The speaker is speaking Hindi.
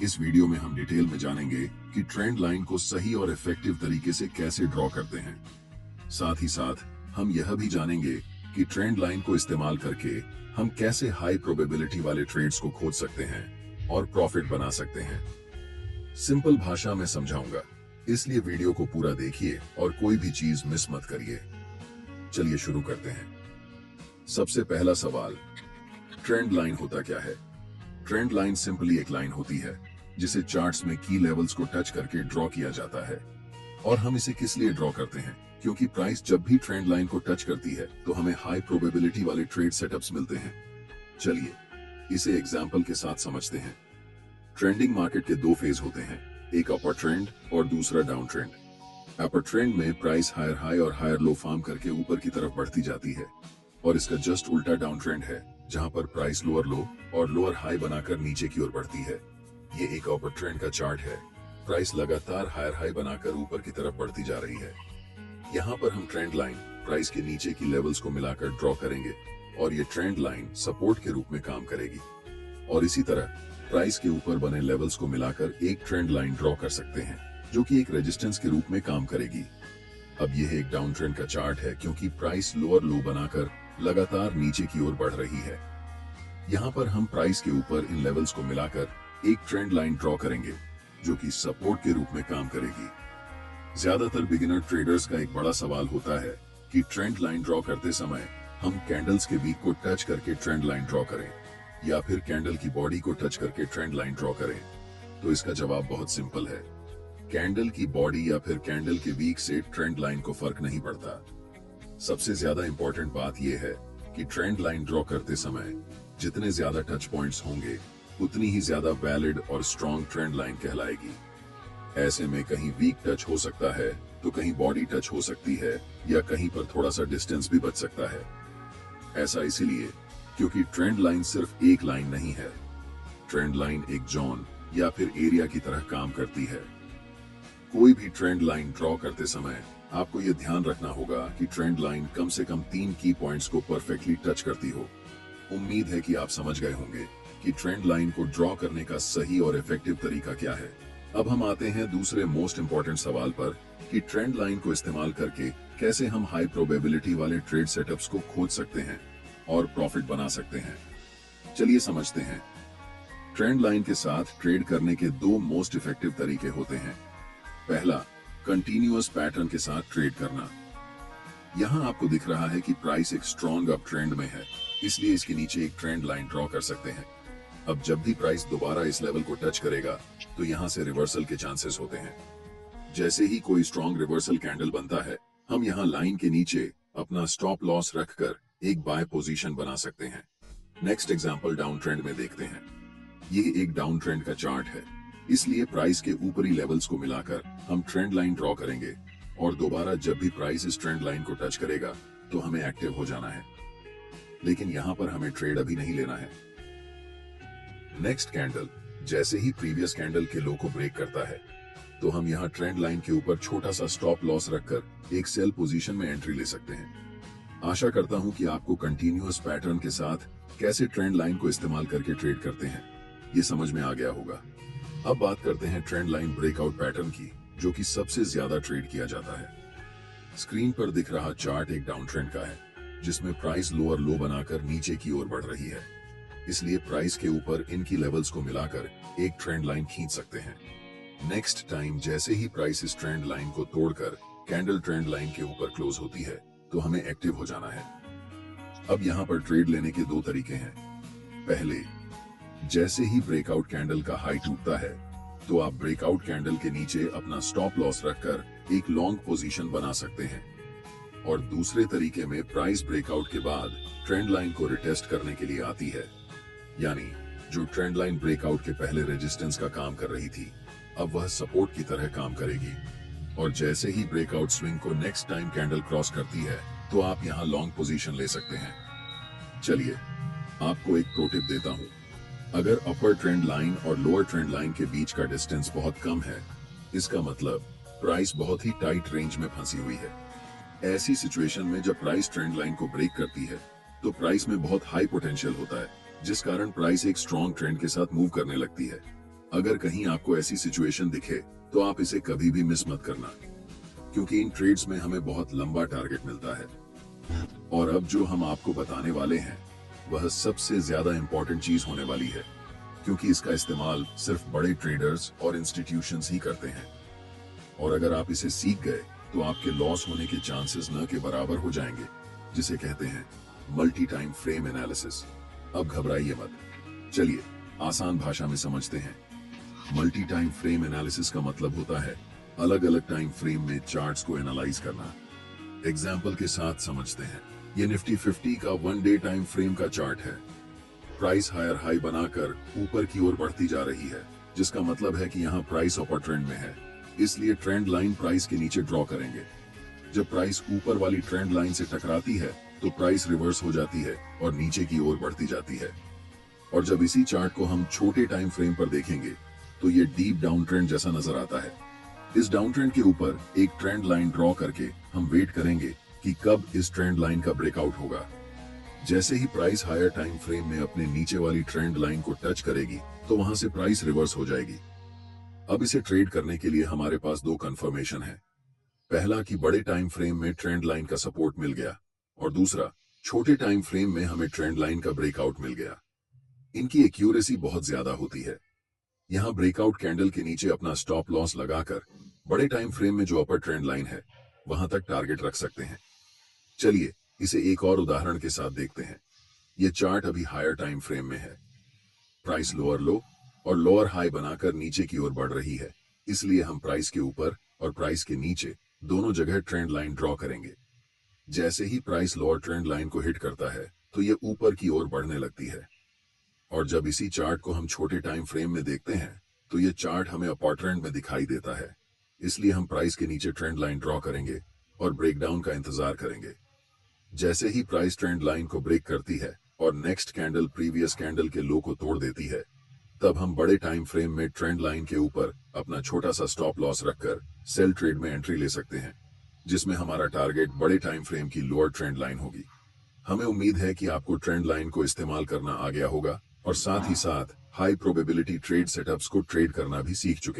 इस वीडियो में हम डिटेल में जानेंगे कि ट्रेंड लाइन को सही और इफेक्टिव तरीके से कैसे ड्रॉ करते हैं। साथ ही साथ हम यह भी जानेंगे कि ट्रेंड लाइन को इस्तेमाल करके हम कैसे हाई प्रोबेबिलिटी वाले ट्रेड्स को खोज सकते हैं और प्रॉफिट बना सकते हैं। सिंपल भाषा में समझाऊंगा, इसलिए वीडियो को पूरा देखिए और कोई भी चीज मिस मत करिए। चलिए शुरू करते हैं। सबसे पहला सवाल, ट्रेंड लाइन होता क्या है? ट्रेंड लाइन सिंपली एक लाइन होती है जिसे चार्ट्स में की लेवल्स को टच करके ड्रॉ किया जाता है। और हम इसे किस लिए ड्रॉ करते हैं? क्योंकि प्राइस जब भी ट्रेंड लाइन को टच करती है तो हमें हाई प्रोबेबिलिटी वाले ट्रेड सेटअप्स मिलते हैं। चलिए इसे एग्जांपल के साथ समझते हैं। ट्रेंडिंग मार्केट के दो फेज होते हैं, एक अपर ट्रेंड और दूसरा डाउन ट्रेंड। अपर ट्रेंड में प्राइस हायर हाई और हायर लो फॉर्म करके ऊपर की तरफ बढ़ती जाती है, और इसका जस्ट उल्टा डाउन ट्रेंड है जहां पर प्राइस लोअर लो और लोअर हाई बनाकर नीचे की ओर बढ़ती है। ये एक अपर ट्रेंड का चार्ट है। प्राइस लगातार हायर हाई बनाकर ऊपर की तरफ बढ़ती जा रही है। यहाँ पर हम ट्रेंड लाइन प्राइस के नीचे की लेवल्स को मिलाकर ड्रॉ करेंगे और ये ट्रेंड लाइन सपोर्ट के रूप में काम करेगी। और इसी तरह प्राइस के ऊपर बने लेवल्स को मिलाकर एक ट्रेंड लाइन ड्रॉ कर सकते हैं जो कि एक रेजिस्टेंस के रूप में काम करेगी। अब यह एक डाउन ट्रेंड का चार्ट है क्योंकि प्राइस लोअर लो बनाकर लगातार नीचे की ओर बढ़ रही है। यहाँ पर हम प्राइस के ऊपर इन लेवल्स को मिलाकर एक ट्रेंड लाइन ड्रॉ करेंगे जो कि सपोर्ट के रूप में काम करेगी। ज्यादातर बिगिनर ट्रेडर्स का एक बड़ा सवाल होता है कि ट्रेंड लाइन ड्रॉ करते समय हम कैंडल्स के वीक को टच करके ट्रेंड लाइन ड्रॉ करें या फिर कैंडल की बॉडी को टच करके ट्रेंड लाइन ड्रॉ करें। तो इसका जवाब बहुत सिंपल है। कैंडल की बॉडी या फिर कैंडल के वीक से ट्रेंड लाइन को फर्क नहीं पड़ता। सबसे ज्यादा इंपॉर्टेंट बात यह है कि ट्रेंड लाइन ड्रॉ करते समय जितने ज्यादा टच पॉइंट्स होंगे उतनी ही ज्यादा वैलिड और स्ट्रॉन्ग ट्रेंड लाइन कहलाएगी। ऐसे में कहीं वीक टच हो सकता है तो कहीं बॉडी टच हो सकती है या कहीं पर थोड़ा सा डिस्टेंस भी बच सकता है। ऐसा इसीलिए क्योंकि ट्रेंड लाइन सिर्फ एक लाइन नहीं है। ट्रेंड लाइन एक जोन या फिर एरिया की तरह काम करती है। कोई भी ट्रेंड लाइन ड्रॉ करते समय आपको यह ध्यान रखना होगा कि ट्रेंड लाइन कम से कम 3 की पॉइंट्स को परफेक्टली टच करती हो। उम्मीद है कि आप समझ गए होंगे कि ट्रेंड लाइन को ड्रॉ करने का सही और इफेक्टिव तरीका क्या है। अब हम आते हैं दूसरे मोस्ट इंपॉर्टेंट सवाल पर कि ट्रेंड लाइन को इस्तेमाल करके कैसे हम हाई प्रोबेबिलिटी वाले ट्रेड सेटअप्स को खोज सकते हैं और प्रॉफिट बना सकते हैं। चलिए समझते हैं। ट्रेंड लाइन के साथ ट्रेड करने के दो मोस्ट इफेक्टिव तरीके होते हैं। पहला, कंटिन्यूअस पैटर्न के साथ ट्रेड करना। यहाँ आपको दिख रहा है कि प्राइस एक स्ट्रॉन्ग अप ट्रेंड में है, इसलिए इसके नीचे एक ट्रेंड लाइन ड्रॉ कर सकते हैं। अब जब भी प्राइस दोबारा इस लेवल को टच करेगा तो यहाँ से रिवर्सल के चांसेस होते हैं। जैसे ही कोई स्ट्रॉन्ग रिवर्सल कैंडल बनता है, हम यहाँ लाइन के नीचे अपना स्टॉप लॉस रखकर एक बाय पोजीशन बना सकते हैं। नेक्स्ट एग्जांपल डाउन ट्रेंड में देखते हैं। यह एक डाउन ट्रेंड का चार्ट है, इसलिए प्राइस के ऊपरी लेवल्स को मिलाकर हम ट्रेंड लाइन ड्रॉ करेंगे और दोबारा जब भी प्राइस इस ट्रेंड लाइन को टच करेगा तो हमें एक्टिव हो जाना है। लेकिन यहाँ पर हमें ट्रेड अभी नहीं लेना है। नेक्स्ट कैंडल जैसे ही प्रीवियस कैंडल के लो को ब्रेक करता है तो हम यहाँ ट्रेंड लाइन के ऊपर छोटा सा स्टॉप लॉस रखकर एक सेल पोजीशन में एंट्री ले सकते हैं। आशा करता हूँ कि आपको कंटिन्यूअस पैटर्न के साथ कैसे ट्रेंड लाइन को इस्तेमाल करके ट्रेड करते हैं ये समझ में आ गया होगा। अब बात करते हैं ट्रेंड लाइन ब्रेकआउट पैटर्न की, जो कि सबसे ज्यादा ट्रेड किया जाता है। स्क्रीन पर दिख रहा चार्ट एक डाउन ट्रेंड का है जिसमें प्राइस लोअर लो बनाकर नीचे की ओर बढ़ रही है। इसलिए प्राइस के ऊपर इनकी लेवल्स को मिलाकर एक ट्रेंड लाइन खींच सकते हैं। नेक्स्ट टाइम जैसे ही प्राइस इस ट्रेंड लाइन को तोड़कर कैंडल ट्रेंड लाइन के ऊपर क्लोज होती है तो हमें एक्टिव हो जाना है। अब यहाँ पर ट्रेड लेने के दो तरीके हैं। पहले, जैसे ही ब्रेकआउट कैंडल का हाई टूटता है तो आप ब्रेकआउट कैंडल के नीचे अपना स्टॉप लॉस रखकर एक लॉन्ग पोजीशन बना सकते हैं। और दूसरे तरीके में प्राइस ब्रेकआउट के बाद ट्रेंड लाइन को रिटेस्ट करने के लिए आती है, यानी जो ट्रेंड लाइन ब्रेकआउट के पहले रेजिस्टेंस का काम कर रही थी अब वह सपोर्ट की तरह काम करेगी। और जैसे ही ब्रेकआउट स्विंग को नेक्स्ट टाइम कैंडल क्रॉस करती है तो आप यहाँ लॉन्ग पोजीशन ले सकते हैं। चलिए आपको एक प्रो टिप देता हूँ। अगर अपर ट्रेंड लाइन और लोअर ट्रेंड लाइन के बीच का डिस्टेंस बहुत कम है, इसका मतलब प्राइस बहुत ही टाइट रेंज में फंसी हुई है। ऐसी सिचुएशन में जब प्राइस ट्रेंड लाइन को ब्रेक करती है तो प्राइस में बहुत हाई पोटेंशियल होता है, जिस कारण प्राइस एक स्ट्रॉन्ग ट्रेंड के साथ मूव करने लगती है। अगर कहीं आपको ऐसी सिचुएशन दिखे तो आप इसे कभी भी मिस मत करना, क्योंकि इन ट्रेड्स में हमें बहुत लंबा टारगेट मिलता है। और अब जो हम आपको बताने वाले हैं वह सबसे ज्यादा इंपॉर्टेंट चीज होने वाली है, क्योंकि इसका इस्तेमाल सिर्फ बड़े ट्रेडर्स और इंस्टीट्यूशंस ही करते हैं। और अगर आप इसे सीख गए तो आपके लॉस होने के चांसेस न के बराबर हो जाएंगे, जिसे कहते हैं मल्टी टाइम फ्रेम एनालिसिस। अब घबराइए मत, चलिए आसान भाषा में समझते हैं। मल्टी टाइम फ्रेम एनालिसिस का मतलब होता है अलग अलग टाइम फ्रेम में चार्ट्स को एनालाइज करना। एग्जाम्पल के साथ समझते हैं। ये निफ्टी 50 का 1 डे टाइम फ्रेम का चार्ट है। प्राइस हायर हाई बनाकर ऊपर की ओर बढ़ती जा रही है, जिसका मतलब है कि यहाँ प्राइस अपर ट्रेंड में है, इसलिए ट्रेंड लाइन प्राइस के नीचे ड्रॉ करेंगे। जब प्राइस ऊपर वाली ट्रेंड लाइन से टकराती है तो प्राइस रिवर्स हो जाती है और नीचे की ओर बढ़ती जाती है। और जब इसी चार्ट को हम छोटे टाइम फ्रेम पर देखेंगे तो ये डीप डाउन ट्रेंड जैसा नजर आता है। इस डाउन ट्रेंड के ऊपर एक ट्रेंड लाइन ड्रॉ करके हम वेट करेंगे कि कब इस ट्रेंड लाइन का ब्रेकआउट होगा। जैसे ही प्राइस हायर टाइम फ्रेम में अपने नीचे वाली ट्रेंड लाइन को टच करेगी तो वहां से प्राइस रिवर्स हो जाएगी। अब इसे ट्रेड करने के लिए हमारे पास दो कंफर्मेशन है। पहला कि बड़े टाइम फ्रेम में ट्रेंड लाइन का सपोर्ट मिल गया, और दूसरा छोटे टाइम फ्रेम में हमें ट्रेंड लाइन का ब्रेकआउट मिल गया। इनकी एक्यूरेसी बहुत ज्यादा होती है। यहाँ ब्रेकआउट कैंडल के नीचे अपना स्टॉप लॉस लगाकर बड़े टाइम फ्रेम में जो अपर ट्रेंड लाइन है वहां तक टारगेट रख सकते हैं। चलिए इसे एक और उदाहरण के साथ देखते हैं। यह चार्ट अभी हायर टाइम फ्रेम में है। प्राइस लोअर लो और लोअर हाई बनाकर नीचे की ओर बढ़ रही है, इसलिए हम प्राइस के ऊपर और प्राइस के नीचे दोनों जगह ट्रेंड लाइन ड्रॉ करेंगे। जैसे ही प्राइस लोअर ट्रेंड लाइन को हिट करता है तो यह ऊपर की ओर बढ़ने लगती है। और जब इसी चार्ट को हम छोटे टाइम फ्रेम में देखते हैं तो यह चार्ट हमें अपर ट्रेंड में दिखाई देता है, इसलिए हम प्राइस के नीचे ट्रेंड लाइन ड्रॉ करेंगे और ब्रेकडाउन का इंतजार करेंगे। जैसे ही प्राइस ट्रेंड लाइन को ब्रेक करती है और नेक्स्ट कैंडल प्रीवियस कैंडल के लो को तोड़ देती है, तब हम बड़े टाइम फ्रेम में ट्रेंड लाइन के ऊपर अपना छोटा सा स्टॉप लॉस रखकर सेल ट्रेड में एंट्री ले सकते हैं, जिसमें हमारा टारगेट बड़े टाइम फ्रेम की लोअर ट्रेंड लाइन होगी। हमें उम्मीद है कि आपको ट्रेंड लाइन को इस्तेमाल करना आ गया होगा और साथ ही साथ हाई प्रोबेबिलिटी ट्रेड सेटअप्स को ट्रेड करना भी सीख चुके हैं।